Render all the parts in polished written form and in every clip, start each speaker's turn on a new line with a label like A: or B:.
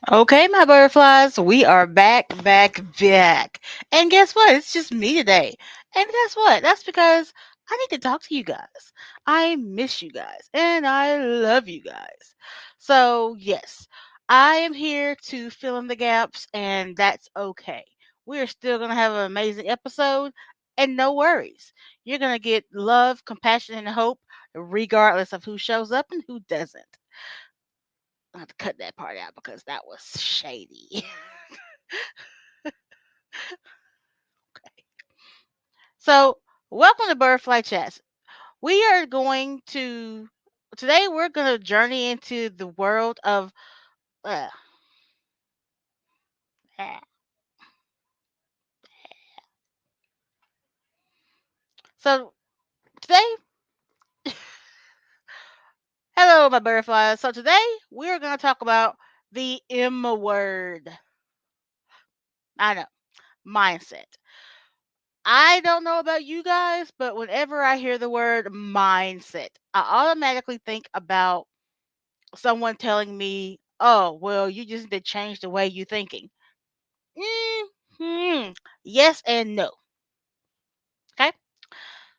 A: Okay, my butterflies, we are back, back, back. And guess what? It's just me today. And guess what? That's because I need to talk to you guys. I miss you guys and I love you guys. So, yes, I am here to fill in the gaps, and that's okay. We're still going to have an amazing episode, and no worries. You're going to get love, compassion, and hope regardless of who shows up and who doesn't. I have to cut that part out because that was shady. So, welcome to Butterfly Chats. We are going to today we're going to journey into the world of uh, ah. So, today hello my butterflies. So, today we're going to talk about the M word. I know, mindset. I don't know about you guys, but whenever I hear the word mindset, I automatically think about someone telling me, "Oh, well, you just need to change the way you're thinking." Hmm. Yes and no. Okay.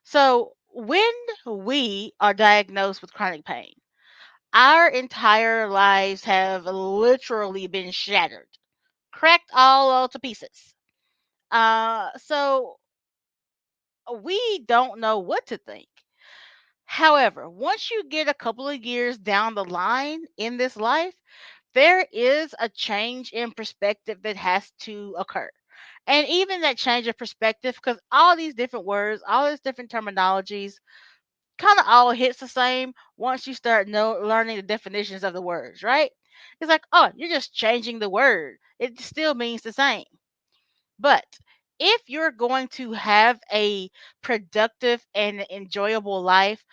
A: So when we are diagnosed with chronic pain, our entire lives have literally been shattered, cracked all to pieces. So we don't know what to think. However, once you get a couple of years down the line in this life, there is a change in perspective that has to occur. And even that change of perspective, because all these different words, all these different terminologies, kind of all hits the same once you start learning the definitions of the words, right? It's like, oh, you're just changing the word. It still means the same. But if you're going to have a productive and enjoyable life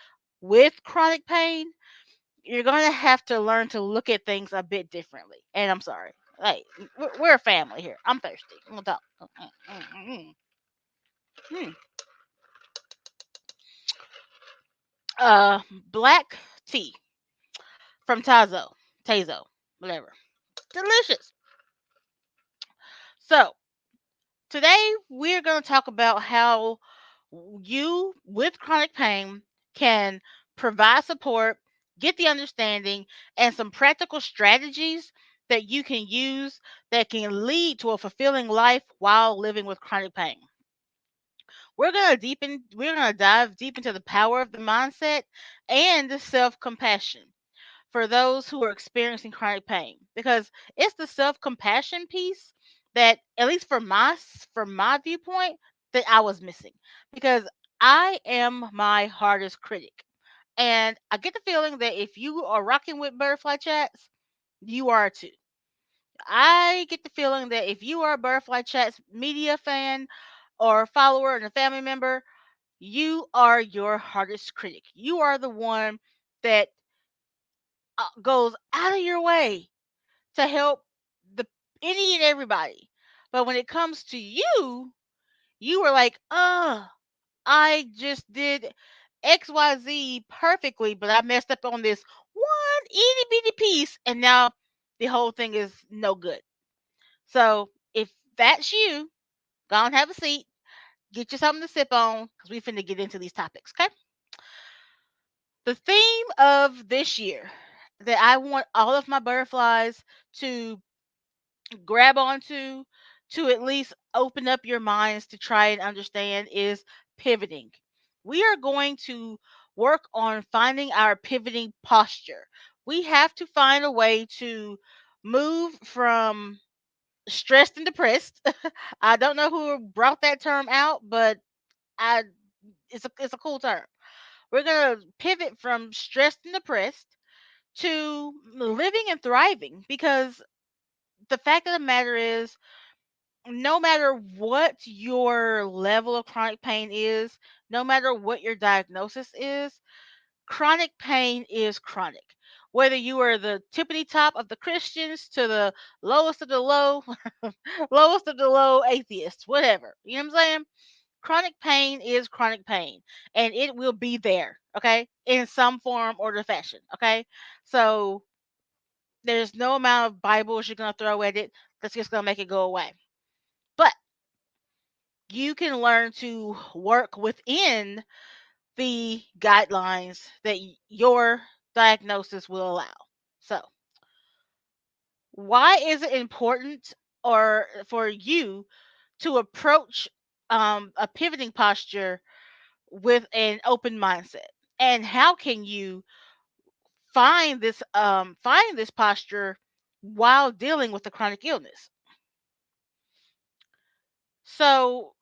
A: with chronic pain, you're going to have to learn to look at things a bit differently. And I'm sorry. Hey, we're a family here. I'm thirsty. I'm gonna talk. Mm. Uh, Black tea from Tazo, whatever. Delicious. So today we're going to talk about how you, with chronic pain, can provide support, get the understanding, and some practical strategies that you can use that can lead to a fulfilling life while living with chronic pain. We're gonna dive deep into the power of the mindset and the self-compassion for those who are experiencing chronic pain, because it's the self-compassion piece that, at least from my viewpoint, that I was missing, because I am my hardest critic, and I get the feeling that if you are rocking with butterfly chats, you are too. I get the feeling that if you are a butterfly chats media fan or follower and a family member, you are your hardest critic. You are the one that goes out of your way to help the any and everybody. But when it comes to you, you were like, I just did XYZ perfectly, but I messed up on this one itty bitty piece, and now the whole thing is no good." So if that's you, go and have a seat, get you something to sip on, because we finna get into these topics, okay? The theme of this year that I want all of my butterflies to grab onto, to at least open up your minds to try and understand, is pivoting. We are going to work on finding our pivoting posture. We have to find a way to move from stressed and depressed. I don't know who brought that term out, but I it's a cool term. We're gonna pivot from stressed and depressed to living and thriving, because the fact of the matter is, no matter what your level of chronic pain is, no matter what your diagnosis is, chronic pain is chronic. Whether you are the tippity top of the Christians to the lowest of the low, lowest of the low atheists, whatever. You know what I'm saying? Chronic pain is chronic pain, and it will be there, okay, in some form or the fashion, okay? So There's no amount of Bibles you're going to throw at it that's just going to make it go away. But you can learn to work within the guidelines that your diagnosis will allow. So, why is it important or for you to approach a pivoting posture with an open mindset? And how can you find this posture while dealing with a chronic illness? So,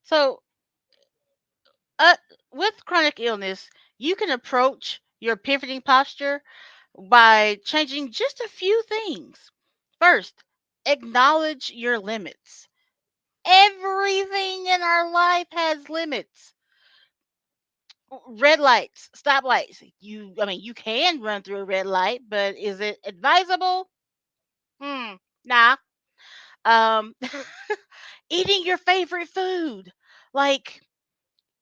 A: so uh, with chronic illness, you can approach your pivoting posture by changing just a few things. First, acknowledge your limits. Everything in our life has limits. Red lights, stoplights. You can run through a red light, but is it advisable? Nah. Um, eating your favorite food. Like,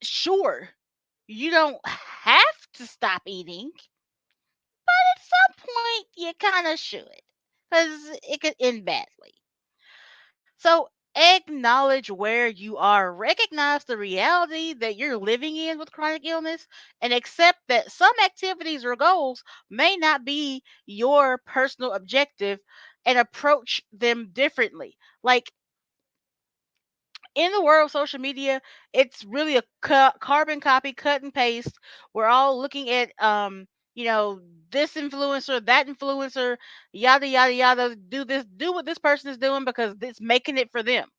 A: sure, you don't have to stop eating, at some point you kind of should, because it could end badly. So acknowledge where you are, recognize the reality that you're living in with chronic illness, and accept that some activities or goals may not be your personal objective, and approach them differently. Like, in the world of social media, it's really a carbon copy, cut and paste. We're all looking at, you know, this influencer, that influencer, yada yada yada. Do this, do what this person is doing because it's making it for them.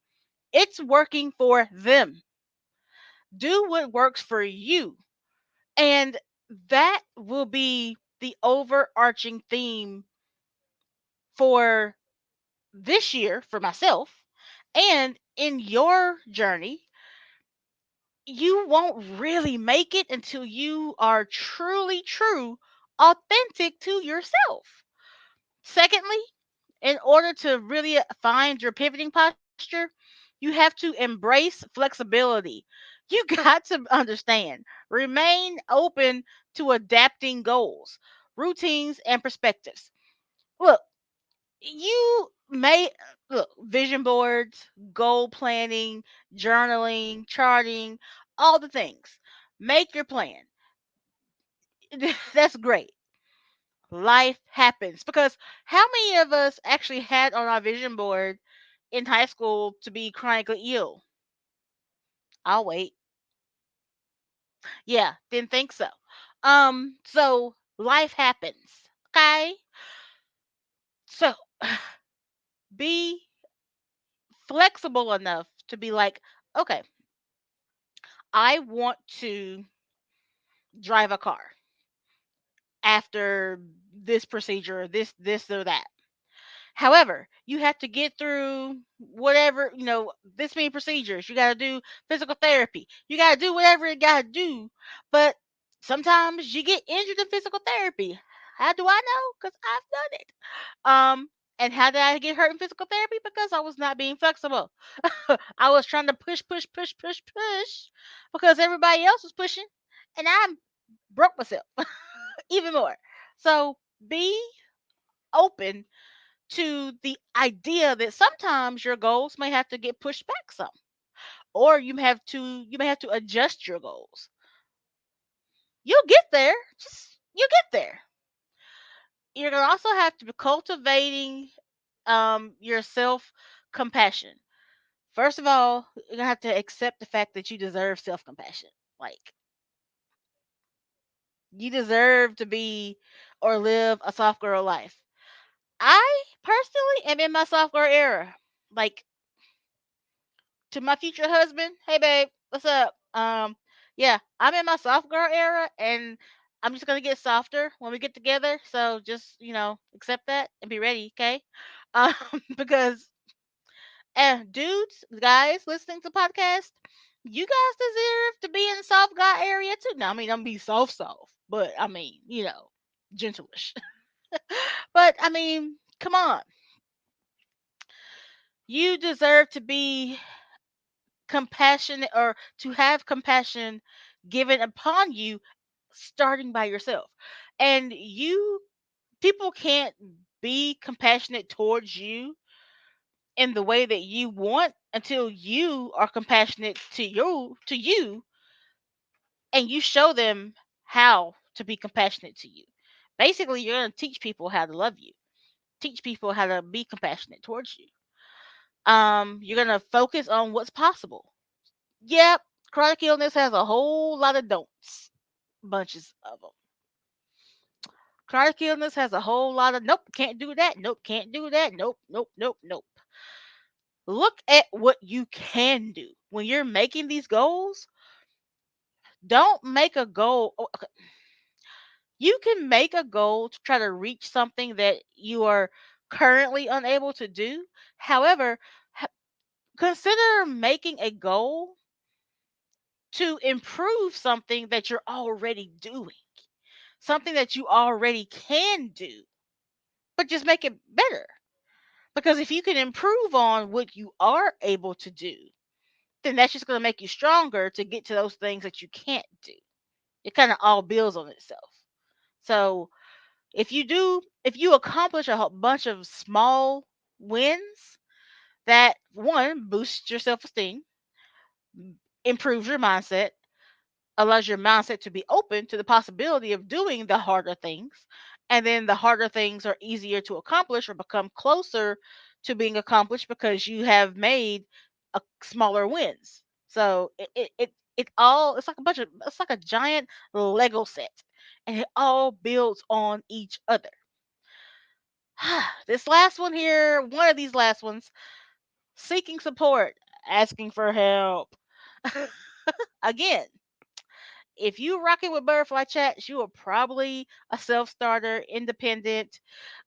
A: It's working for them. Do what works for you, and that will be the overarching theme for this year for myself, and in your journey you won't really make it until you are truly true, authentic to yourself. Secondly, in order to really find your pivoting posture, you have to embrace flexibility. You got to understand, remain open to adapting goals, routines, and perspectives. Look, you may look vision boards, goal planning, journaling, charting, all the things. Make your plan. That's great. Life happens because how many of us actually had on our vision board in high school to be chronically ill? I'll wait. Yeah, didn't think so. So life happens. Okay? So be flexible enough to be like, okay, I want to drive a car after this procedure, this or that. However, you have to get through whatever, this many procedures. You got to do physical therapy. You got to do whatever you got to do. But sometimes you get injured in physical therapy. How do I know? Because I've done it. And how did I get hurt in physical therapy? Because I was not being flexible. I was trying to push, push, push, push, push because everybody else was pushing, and I broke myself even more. So be open to the idea that sometimes your goals may have to get pushed back some, or you may have to adjust your goals. You'll get there. Just you get there. You're gonna also have to be cultivating your self compassion. First of all, you're gonna have to accept the fact that you deserve self compassion. Like, you deserve to be or live a soft girl life. I personally am in my soft girl era. Like, to my future husband, hey babe, what's up? Yeah, I'm in my soft girl era, and I'm just gonna get softer when we get together. So just accept that and be ready, okay? Um, because dudes, guys listening to podcast, you guys deserve to be in the soft guy area too. Now, I mean, I'm be soft, but I mean, gentleish. But I mean, come on, you deserve to be compassionate, or to have compassion given upon you, starting by yourself. And people can't be compassionate towards you in the way that you want until you are compassionate to you, and you show them how to be compassionate to you. Basically, you're going to teach people how to love you, teach people how to be compassionate towards you. You're going to focus on what's possible. Yep, chronic illness has a whole lot of don'ts, bunches of them. Chronic illness has a whole lot of nope, can't do that, nope, can't do that, nope, nope, nope, nope. Look at what you can do. When you're making these goals, don't make a goal. Okay, you can make a goal to try to reach something that you are currently unable to do. However, consider making a goal to improve something that you're already doing, something that you already can do, but just make it better. Because if you can improve on what you are able to do, then that's just going to make you stronger to get to those things that you can't do. It kind of all builds on itself. So if you accomplish a bunch of small wins, that one boosts your self esteem, improves your mindset, allows your mindset to be open to the possibility of doing the harder things. And then the harder things are easier to accomplish or become closer to being accomplished because you have made smaller wins. So it's like a bunch of it's like a giant Lego set, and it all builds on each other. This last one here, one of these last ones, seeking support, asking for help. Again, if you rocking with butterfly chats, you are probably a self-starter, independent,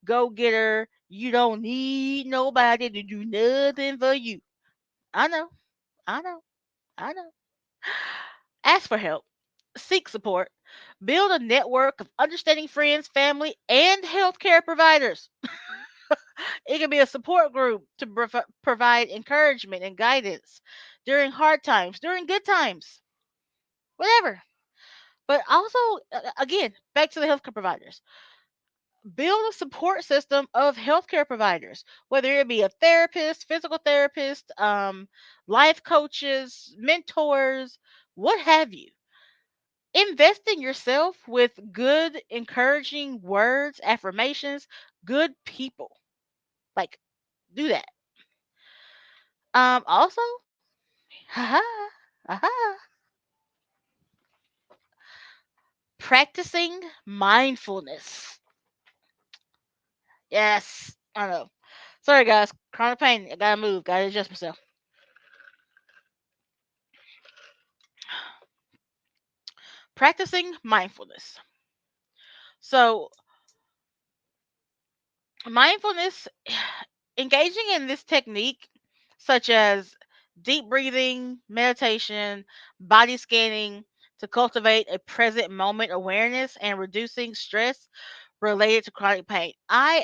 A: go-getter. You don't need nobody to do nothing for you. I know, I know, I know. Ask for help. Seek support. Build a network of understanding friends, family, and healthcare providers. It can be a support group to provide encouragement and guidance during hard times, during good times, whatever. But also, again, back to the healthcare providers. Build a support system of healthcare providers, whether it be a therapist, physical therapist, life coaches, mentors, what have you. Invest in yourself with good, encouraging words, affirmations, good people. Like, do that. Also, haha, aha, practicing mindfulness. Yes, I know. Sorry, guys. Chronic pain. I gotta move. Gotta adjust myself. Practicing mindfulness. So, mindfulness, engaging in this technique, such as deep breathing, meditation, body scanning, to cultivate a present moment awareness and reducing stress related to chronic pain. I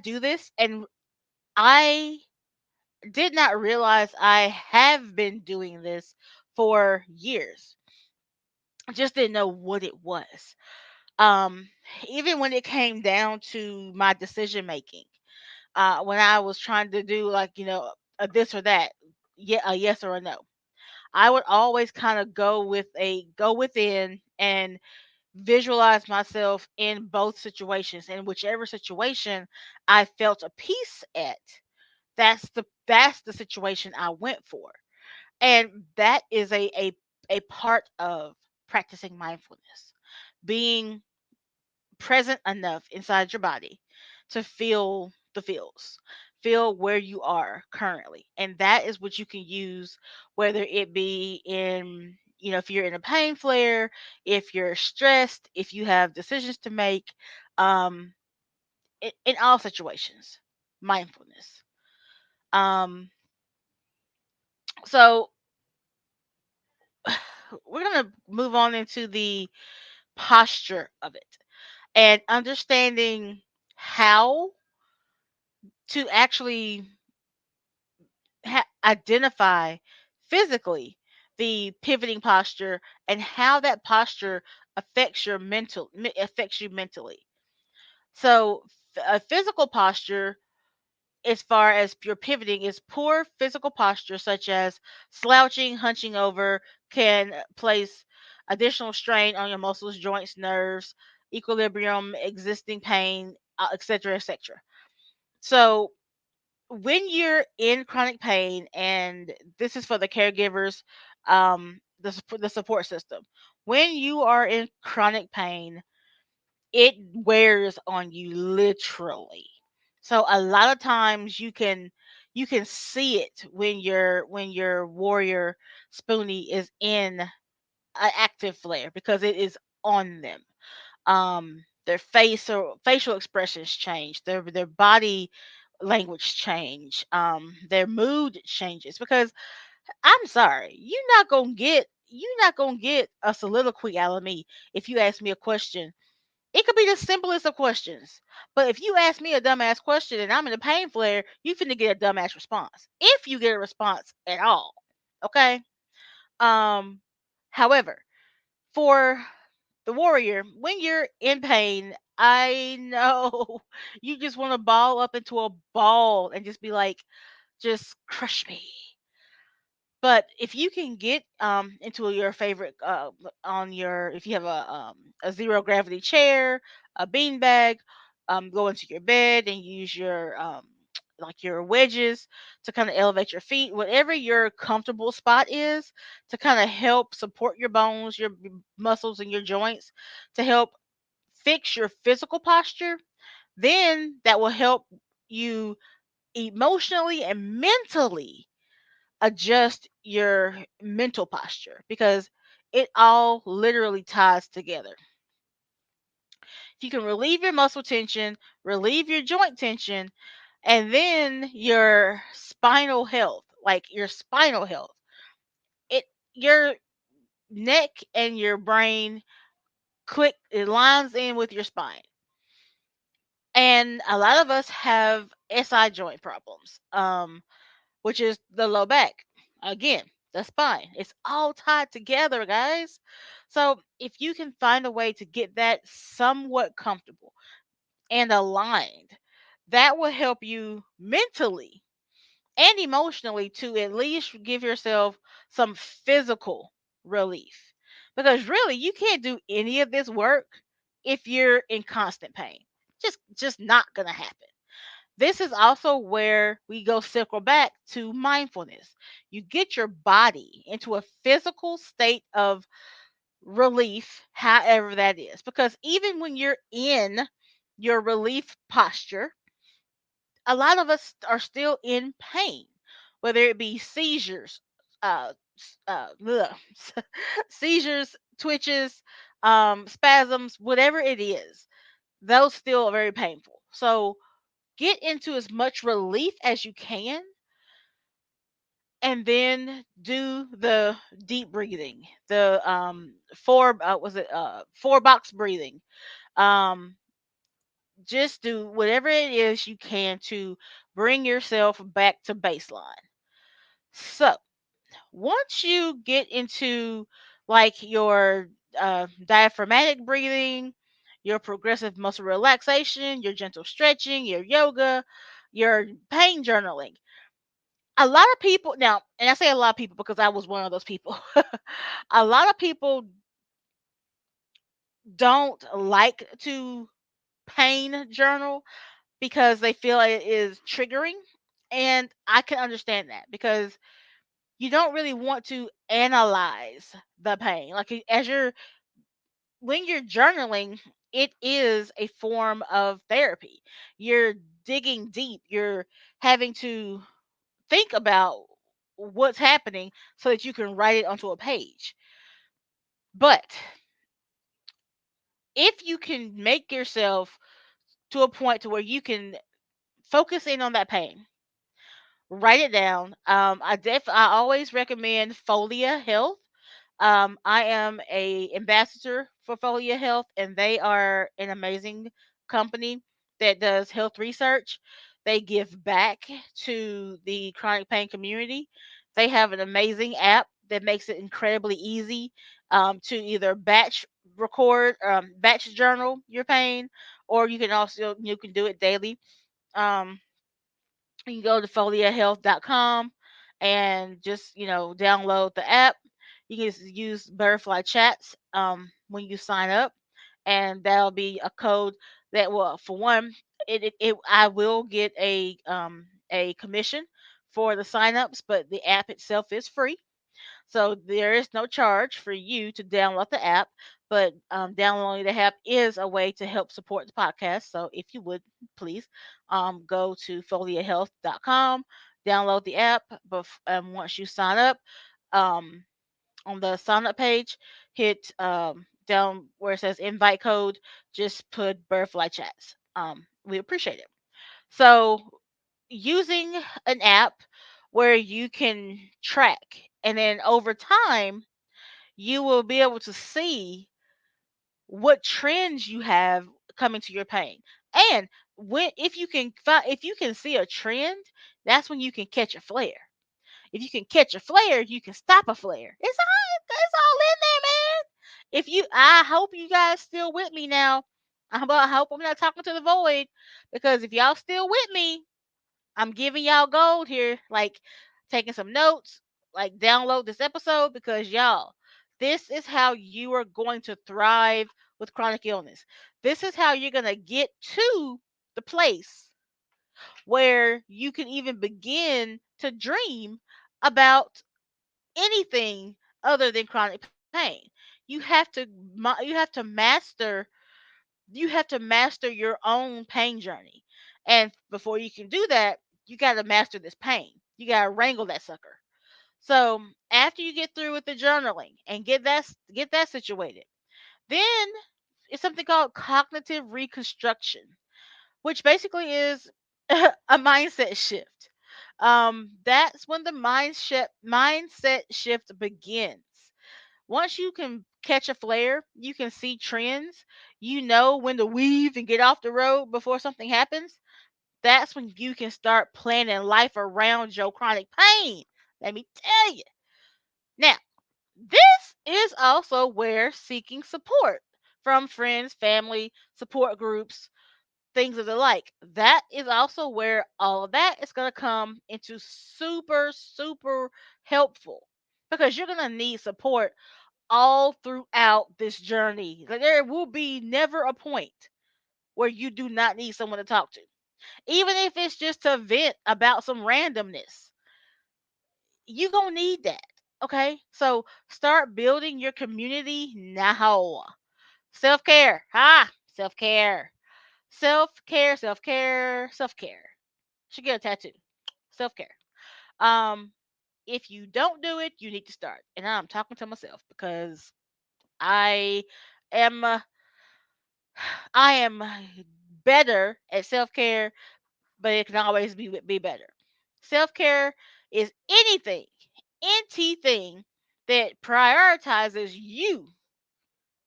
A: do this, and I did not realize I have been doing this for years. I just didn't know what it was. Um, Even when it came down to my decision making, when I was trying to do, like, a this or that, yeah, a yes or a no, I would always kind of go within and visualize myself in both situations. And whichever situation I felt a peace at, that's the situation I went for. And that is a part of practicing mindfulness. Being present enough inside your body to feel the feels, feel where you are currently. And that is what you can use, whether it be in, if you're in a pain flare, if you're stressed, if you have decisions to make, um, in all situations, mindfulness. Um, so we're going to move on into the posture of it and understanding how to actually identify physically the pivoting posture and how that posture affects you mentally. So a physical posture, as far as your pivoting, is poor physical posture such as slouching, hunching over, can place additional strain on your muscles, joints, nerves, equilibrium, existing pain, etc., etc. So when you're in chronic pain, and this is for the caregivers, the support system. When you are in chronic pain, it wears on you literally. So a lot of times you can see it when your warrior spoonie is in an active flare, because it is on them. Their facial expressions change, their body language change, their mood changes, because I'm sorry, you're not gonna get a soliloquy out of me if you ask me a question. It could be the simplest of questions. But if you ask me a dumbass question and I'm in a pain flare, you finna get a dumbass response. If you get a response at all. Okay? Um However, for the warrior, when you're in pain, I know you just want to ball up into a ball and just be like, just crush me. But if you can get into your favorite on your if you have a zero gravity chair, a bean bag, go into your bed and use your like your wedges to kind of elevate your feet, whatever your comfortable spot is, to kind of help support your bones, your muscles, and your joints, to help fix your physical posture. Then that will help you emotionally and mentally adjust your mental posture, because it all literally ties together. If you can relieve your muscle tension, relieve your joint tension, and then your spinal health, it your neck and your brain click, it lines in with your spine. And a lot of us have SI joint problems, which is the low back. Again, the spine. It's all tied together, guys. So if you can find a way to get that somewhat comfortable and aligned, that will help you mentally and emotionally to at least give yourself some physical relief. Because really, you can't do any of this work if you're in constant pain. Just not gonna happen. This is also where we go circle back to mindfulness. You get your body into a physical state of relief, however that is. Because even when you're in your relief posture, a lot of us are still in pain, whether it be seizures, ugh, seizures, twitches, spasms, whatever it is. Those still are very painful. So get into as much relief as you can, and then do the deep breathing, the four box breathing. um just do whatever it is you can to bring yourself back to baseline. So once you get into like your diaphragmatic breathing, your progressive muscle relaxation, your gentle stretching, your yoga, your pain journaling, a lot of people now, and I say a lot of people because I was one of those people. A lot of people don't like to pain journal because they feel it is triggering, and I can understand that, because you don't really want to analyze the pain. Like as you're when you're journaling, it is a form of therapy. You're digging deep. You're having to think about what's happening so that you can write it onto a page. But if you can make yourself to a point to where you can focus in on that pain, write it down. I always recommend Folia Health. I am a ambassador for Folia Health, and they are an amazing company that does health research. They give back to the chronic pain community. They have an amazing app that makes it incredibly easy to either batch journal your pain, or you can do it daily. Um, you can go to foliahealth.com and just download the app. You can just use butterfly chats when you sign up, and that'll be a code that will, for one, I will get a commission for the signups, but the app itself is free. So there is no charge for you to download the app, but downloading the app is a way to help support the podcast. So if you would please go to foliahealth.com, download the app, but once you sign up, um, on the sign up page, hit down where it says invite code, just put Butterfly Chats. We appreciate it. So using an app where you can track, and then over time you will be able to see what trends you have coming to your pain. And when if you can see a trend, that's when you can catch a flare. If you can catch a flare, you can stop a flare. It's all in there, man. I hope you guys still with me now. I hope I'm not talking to the void, because if y'all still with me, I'm giving y'all gold here, like taking some notes, like download this episode, because y'all, this is how you are going to thrive with chronic illness. This is how you're going to get to the place where you can even begin to dream about anything other than chronic pain. You have to master your own pain journey. And before you can do that, you got to master this pain. You got to wrangle that sucker. So, after you get through with the journaling and get that situated, then it's something called cognitive reconstruction, which basically is a mindset shift. That's when the mindset shift begins. Once you can catch a flare, you can see trends, you know when to weave and get off the road before something happens. That's when you can start planning life around your chronic pain. Let me tell you. Now, this is also where seeking support from friends, family, support groups, things of the like. That is also where all of that is going to come into super, super helpful, because you're going to need support all throughout this journey. Like, there will be never a point where you do not need someone to talk to. Even if it's just to vent about some randomness, you going to need that. Okay? So start building your community now. Self care. Self care. Self care, self care, self care. Should get a tattoo. Self care. Um, if you don't do it, you need to start. And I'm talking to myself, because I am I am better at self care, but it can always be better. Self care is anything that prioritizes you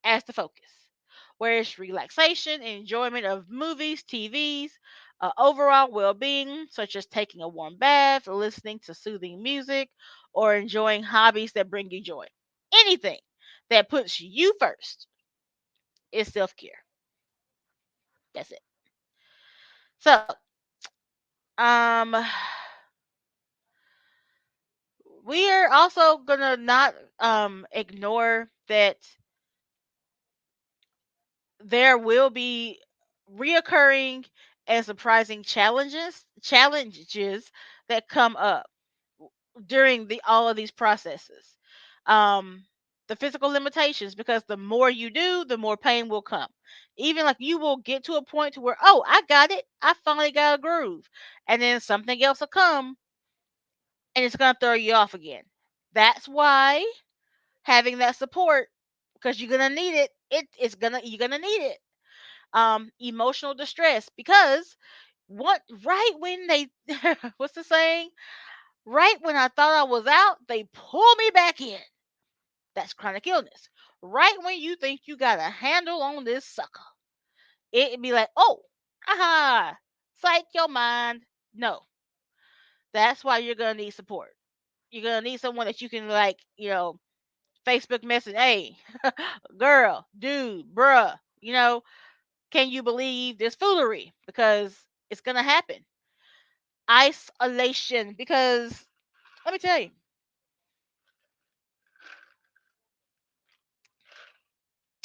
A: as the focus, where it's relaxation, enjoyment of movies, TVs, overall well being, such as taking a warm bath, listening to soothing music, or enjoying hobbies that bring you joy. Anything that puts you first is self care. That's it. So, um, we are also gonna not ignore that there will be reoccurring and surprising challenges that come up during the all of these processes. Um, the physical limitations, because the more you do, the more pain will come. Even like you will get to a point to where, oh, I got it, I finally got a groove, and then something else will come and it's gonna throw you off again. That's why having that support, because you're gonna need it. You're gonna need it. Emotional distress, because what right when they what's the saying? Right when I thought I was out, they pull me back in. That's chronic illness. Right when you think you got a handle on this sucker, it'd be like, oh, aha. psych your mind. No, that's why you're gonna need support. You're gonna need someone that you can like, Facebook message, hey, girl, dude, bruh, can you believe this foolery? Because it's gonna happen. Isolation, because let me tell you,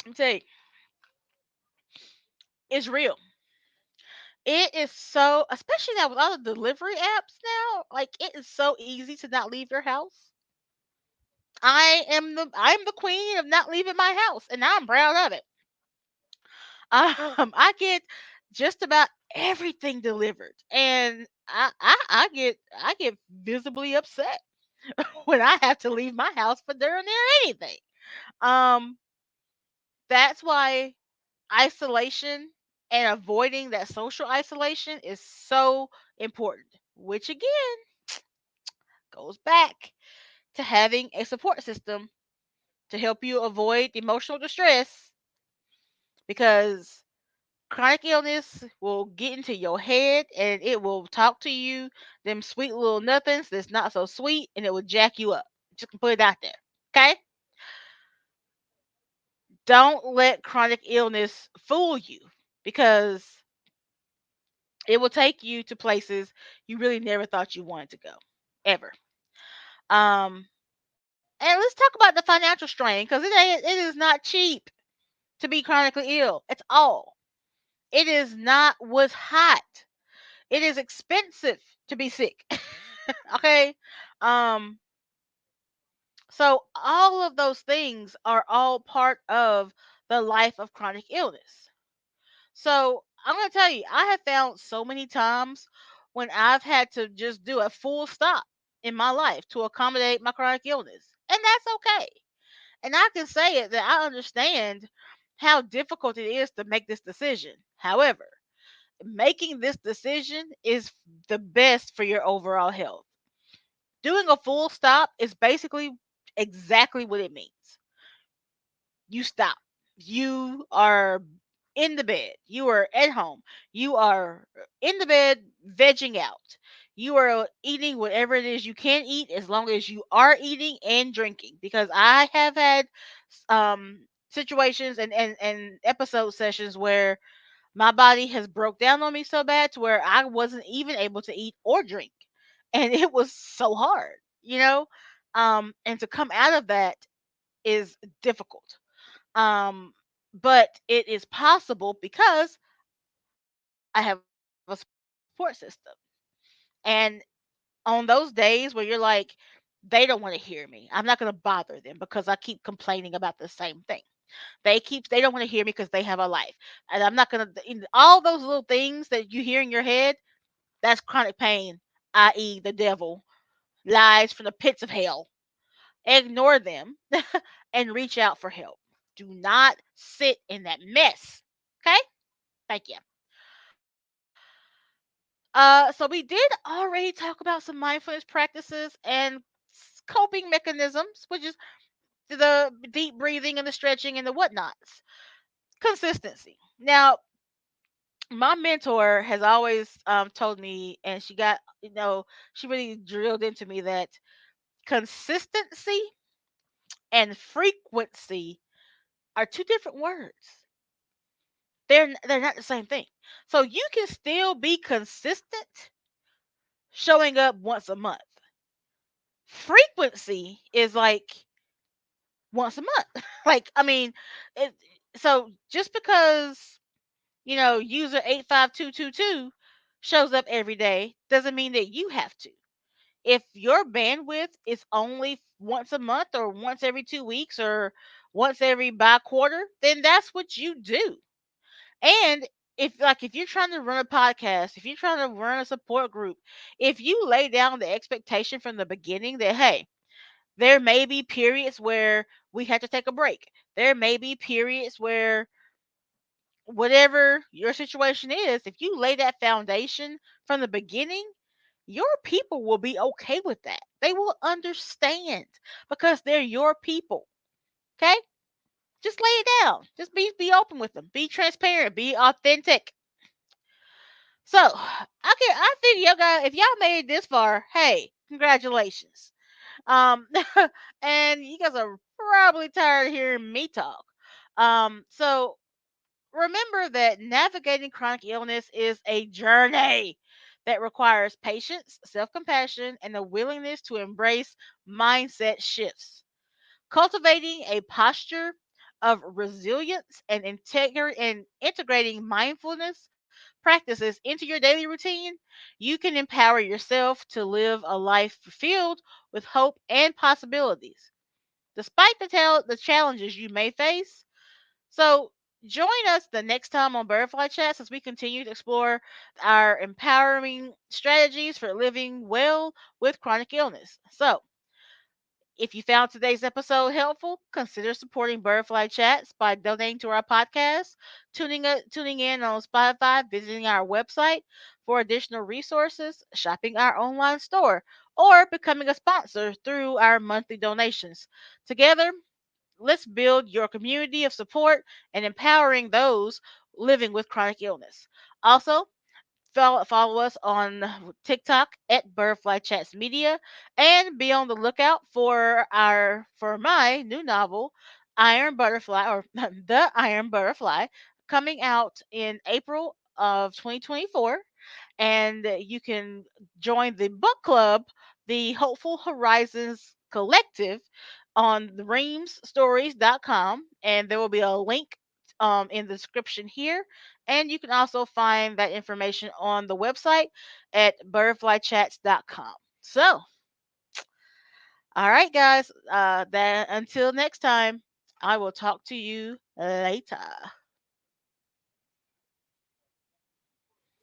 A: let me tell you, it's real. It is so, especially now with all the delivery apps now, like it is so easy to not leave your house. I'm the queen of not leaving my house, and I'm proud of it. I get just about everything delivered, and I get visibly upset when I have to leave my house for darn near anything. Um, that's why isolation and avoiding that social isolation is so important. Which again goes back to having a support system to help you avoid emotional distress, because chronic illness will get into your head and it will talk to you them sweet little nothings that's not so sweet, and it will jack you up. Just put it out there. Okay? Don't let chronic illness fool you, because it will take you to places you really never thought you wanted to go. Ever. And let's talk about the financial strain, because it is not cheap to be chronically ill. It's all. It is not what's hot. It is expensive to be sick. Okay? Um so all of those things are all part of the life of chronic illness. So I'm going to tell you, I have found so many times when I've had to just do a full stop in my life to accommodate my chronic illness. And that's okay. And I can say it that I understand how difficult it is to make this decision. However, making this decision is the best for your overall health. Doing a full stop is basically exactly what it means. You stop. You are in the bed. You are at home. You are in the bed vegging out. You are eating whatever it is you can eat, as long as you are eating and drinking. Because I have had situations and episode sessions where my body has broke down on me so bad to where I wasn't even able to eat or drink. And it was so hard, you know? And to come out of that is difficult. Um, but it is possible because I have a support system. And on those days where you're like, they don't want to hear me, I'm not going to bother them because I keep complaining about the same thing. They don't want to hear me because they have a life. And I'm not going to, all those little things that you hear in your head, that's chronic pain, i.e., the devil, lies from the pits of hell. Ignore them and reach out for help. Do not sit in that mess. Okay? Thank you. So we did already talk about some mindfulness practices and coping mechanisms, which is the deep breathing and the stretching and the whatnots. Consistency. Now, my mentor has always told me, and she really drilled into me that consistency and frequency are two different words. They're not the same thing. So you can still be consistent showing up once a month. Frequency is like once a month. Like, I mean, it, so just because user 85222 shows up every day doesn't mean that you have to. If your bandwidth is only once a month or once every 2 weeks or once every by quarter, then that's what you do. And if you're trying to run a podcast, if you're trying to run a support group, if you lay down the expectation from the beginning that, hey, there may be periods where we have to take a break. There may be periods where whatever your situation is, if you lay that foundation from the beginning, your people will be okay with that. They will understand because they're your people. Okay? Just lay it down. Just be open with them. Be transparent. Be authentic. So I think y'all guys, if y'all made it this far, hey, congratulations. Um, and you guys are probably tired of hearing me talk. So remember that navigating chronic illness is a journey that requires patience, self compassion, and a willingness to embrace mindset shifts. Cultivating a posture of resilience and integrating mindfulness practices into your daily routine, you can empower yourself to live a life fulfilled with hope and possibilities, despite the challenges you may face. So, join us the next time on Butterfly Chats as we continue to explore our empowering strategies for living well with chronic illness. So, if you found today's episode helpful, consider supporting Butterfly Chats by donating to our podcast, tuning in on Spotify, visiting our website for additional resources, shopping our online store, or becoming a sponsor through our monthly donations. Together, let's build your community of support and empowering those living with chronic illness. Also, follow us on TikTok at Butterfly Chats Media, and be on the lookout for my new novel, Iron Butterfly, or The Iron Butterfly, coming out in April of 2024. And you can join the book club, the Hopeful Horizons Collective, on the reamsstories.com, and there will be a link in the description here, and you can also find that information on the website at butterflychats.com. So, all right, guys, that until next time, I will talk to you later.